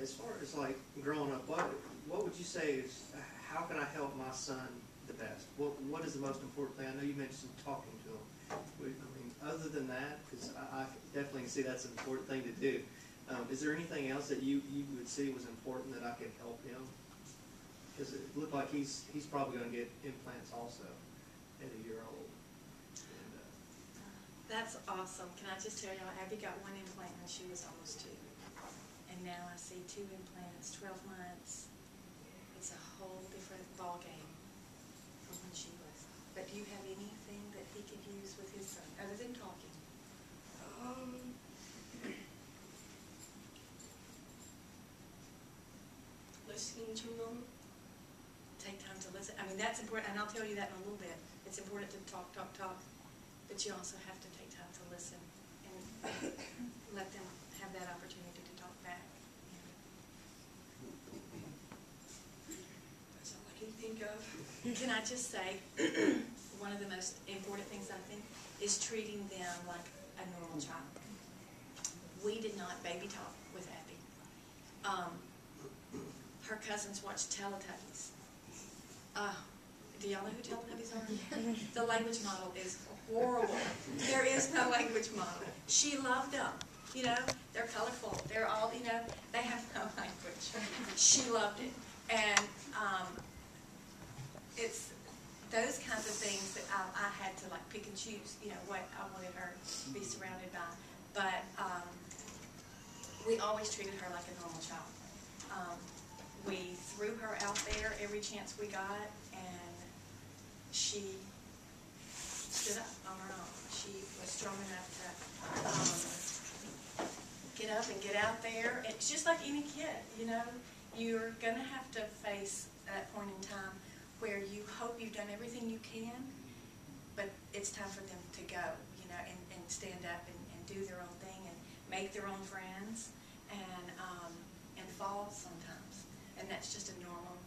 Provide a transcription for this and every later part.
as far as like growing up, what would you say is, how can I help my son the best? What is the most important thing? I know you mentioned talking to him. I mean, other than that, because I definitely see that's an important thing to do. Is there anything else that you would see was important that I could help him? Because it looked like he's probably going to get implants also at a year old. And, that's awesome. Can I just tell y'all, Abby got one implant when she was almost 2. And now I see 2 implants, 12 months. It's a whole different ball game from when she was. But do you have anything that he could use with his son, other than talking? Listening to them. Take time to listen. I mean, that's important, and I'll tell you that in a little bit. It's important to talk, but you also have to take time to listen and let them have that opportunity to talk back. That's all I can think of. Can I just say, one of the most important things I think is treating them like a normal child. We did not baby talk with Abbey. Her cousins watched Teletubbies. Do y'all know who Teletubbies are? The language model is horrible. There is no language model. She loved them. You know, they're colorful. They're all, you know, they have no language. She loved it. And it's those kinds of things that I had to like pick and choose, you know, what I wanted her to be surrounded by. But we always treated her like a normal child. We threw her out there every chance we got, and she stood up on her own. She was strong enough to get up and get out there. It's just like any kid, you know. You're going to have to face that point in time where you hope you've done everything you can, but it's time for them to go, you know, and stand up and do their own thing and make their own friends and fall sometimes. And that's just a normal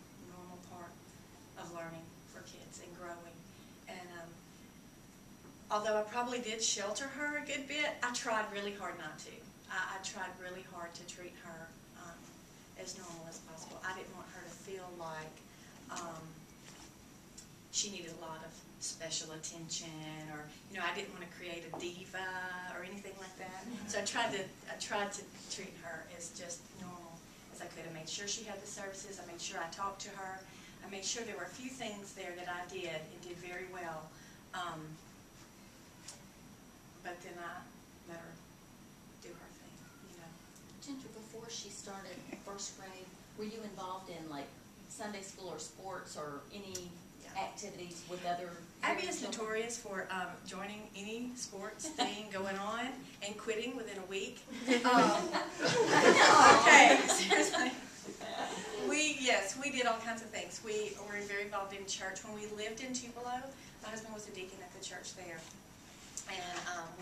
part of learning for kids and growing. And although I probably did shelter her a good bit, I tried really hard not to. I tried really hard to treat her as normal as possible. I didn't want her to feel like she needed a lot of special attention, or you know, I didn't want to create a diva or anything like that. So I tried to treat her as just normal as I could. I made sure she had the services. I made sure I talked to her. I made sure there were a few things there that I did and did very well. But then I let her do her thing, you know. Ginger, before she started first grade, were you involved in like Sunday school or sports or any activities with other Abbey is children? notorious for joining any sports thing going on and quitting within a week. Okay, seriously. We did all kinds of things. We were very involved in church. When we lived in Tupelo, my husband was a deacon at the church there. And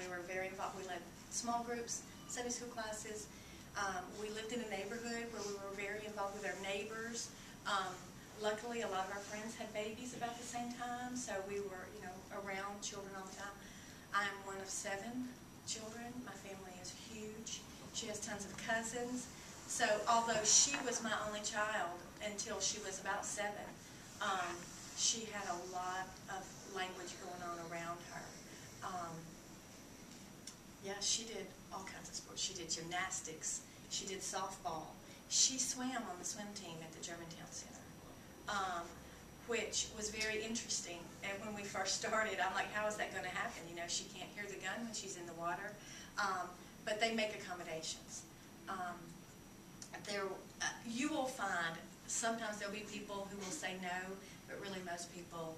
we were very involved. We led small groups, Sunday school classes. We lived in a neighborhood where we were very involved with our neighbors. Luckily, a lot of our friends had babies about the same time, so we were, you know, around children all the time. I am one of 7 children. My family is huge. She has tons of cousins. So although she was my only child until she was about 7, she had a lot of language going on around her. Yeah, she did all kinds of sports. She did gymnastics. She did softball. She swam on the swim team at the Germantown Center. Which was very interesting. And when we first started, I'm like, how is that going to happen? You know, she can't hear the gun when she's in the water. But they make accommodations. You will find sometimes there'll be people who will say no, but really most people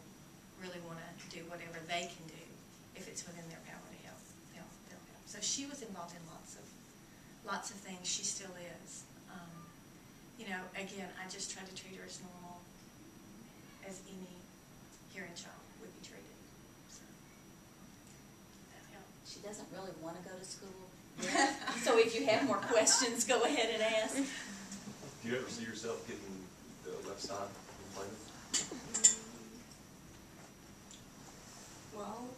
really want to do whatever they can do if it's within their power to help. They'll help. So she was involved in lots of things. She still is. You know, again, I just try to treat her as normal as any hearing child would be treated. So that helped. She doesn't really want to go to school. So if you have more questions, go ahead and ask. Do you ever see yourself getting the left side implanted? Well,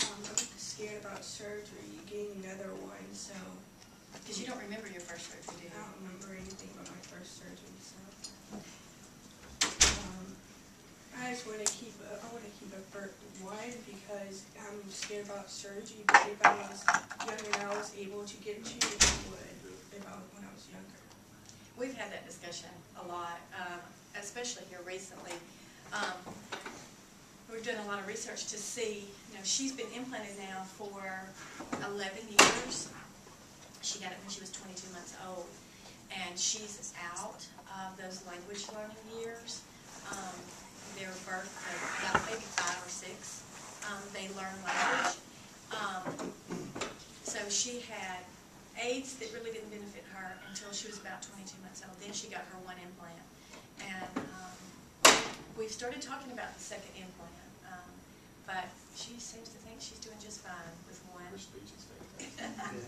I'm scared about surgery, getting another one, so. Because you don't remember your first surgery, do you? I don't remember anything about my for one, because I'm scared about surgery, but if I was younger and I was able to get into it, I would, when I was younger. We've had that discussion a lot, especially here recently. We've done a lot of research to see, she's been implanted now for 11 years. She got it when she was 22 months old, and she's out of those language learning years. They were birthed at about maybe 5 or 6. They learn language. So she had aids that really didn't benefit her until she was about 22 months old. Then she got her 1 implant. And we've started talking about the 2nd implant. But she seems to think she's doing just fine with 1. Her speech is fantastic.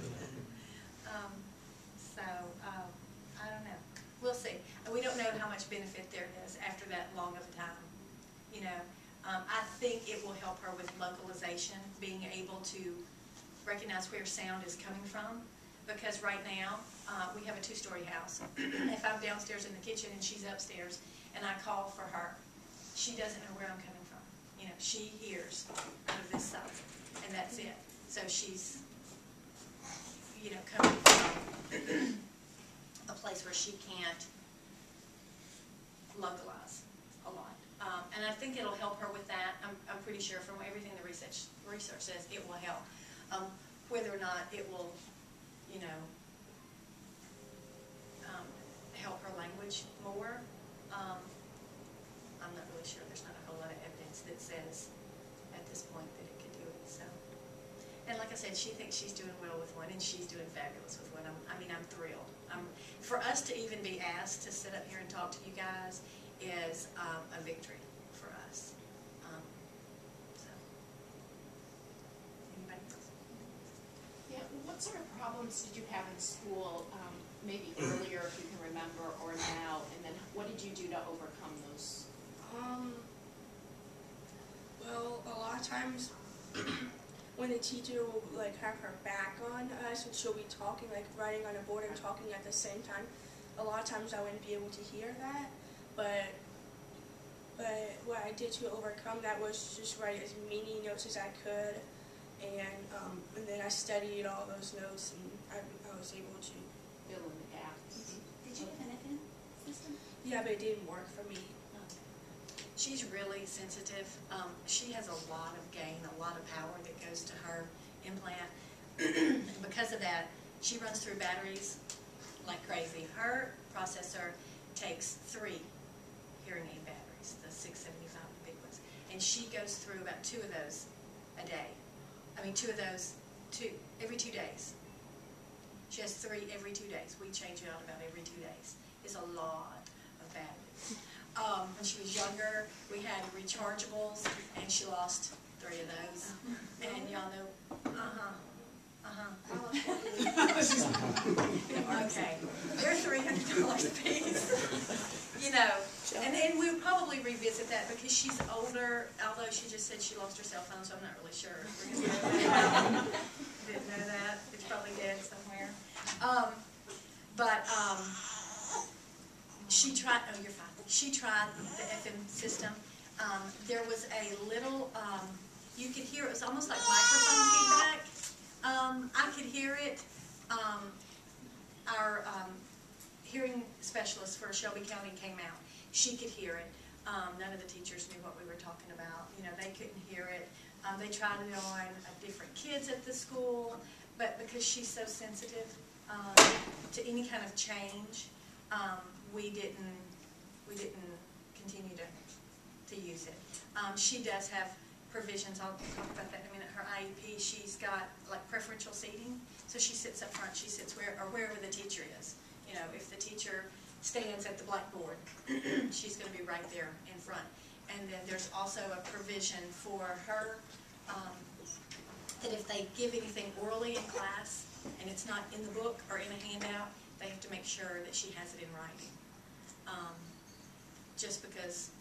I don't know. We'll see. We don't know how much benefit there is after that long of a time. I think it will help her with localization, being able to recognize where sound is coming from. Because right now, we have a 2-story house. If I'm downstairs in the kitchen and she's upstairs and I call for her, she doesn't know where I'm coming from. She hears out of this side, and that's it. So she's, coming from a place where she can't localize a lot. And I think it'll help her with that. I'm pretty sure from everything the research says, it will help. Whether or not it will, help her language more, I'm not really sure. There's not a whole lot of evidence that says at this point that it could do it. So, and like I said, she thinks she's doing well with 1, and she's doing fabulous with 1. I'm thrilled. For us to even be asked to sit up here and talk to you guys is a victory for us. So, anybody else? Yeah, what sort of problems did you have in school, maybe earlier if you can remember, or now, and then what did you do to overcome those? Well, a lot of times when the teacher will have her back on us and she'll be talking, writing on a board and talking at the same time, a lot of times I wouldn't be able to hear that. But what I did to overcome that was just write as many notes as I could, and then I studied all those notes, and I was able to Fill in the gaps. Did you have an FM system? Yeah, but it didn't work for me. She's really sensitive. She has a lot of gain, a lot of power that goes to her implant. And because of that, she runs through batteries like crazy. Her processor takes 3 hearing aid batteries, the 675 big ones. And she goes through about 2 of those a day. 2 of those every 2 days. She has 3 every 2 days. We change it out about every 2 days. It's a lot of batteries. When she was younger, we had rechargeables, and she lost 3 of those. And y'all know, okay, they're $300 a piece. And we'll probably revisit that because she's older, although she just said she lost her cell phone, so I'm not really sure. Didn't know that. It's probably dead somewhere. She tried, oh, you're fine. She tried the FM system. There was a little, you could hear, it was almost like microphone feedback. I could hear it. Our hearing specialist for Shelby County came out. She could hear it. None of the teachers knew what we were talking about. They couldn't hear it. They tried it on different kids at the school, but because she's so sensitive to any kind of change, we didn't continue to use it. She does have provisions. I'll talk about that in a minute. Her IEP, she's got preferential seating, so she sits up front. She sits wherever the teacher is. If the teacher stands at the blackboard, she's going to be right there in front. And then there's also a provision for her that if they give anything orally in class and it's not in the book or in a handout, they have to make sure that she has it in writing. Just because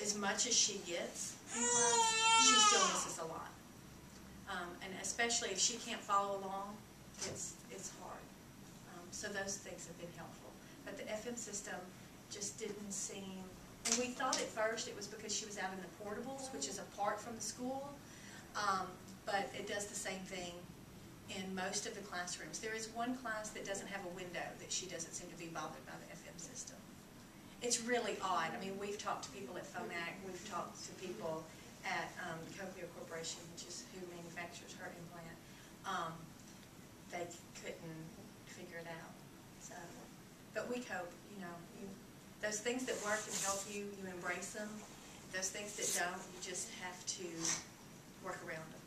as much as she gets in class, she still misses a lot. And especially if she can't follow along, it's hard. So those things have been helpful. But the FM system just didn't seem And we thought at first it was because she was out in the portables, which is apart from the school, but it does the same thing in most of the classrooms. There is one class that doesn't have a window that she doesn't seem to be bothered by the FM system. It's really odd. I mean, we've talked to people at Phonak, we've talked to people at Cochlear Corporation, which is who manufactures her implant. They couldn't figure it out. So, but we cope, you know. Those things that work and help you, you embrace them. Those things that don't, you just have to work around them.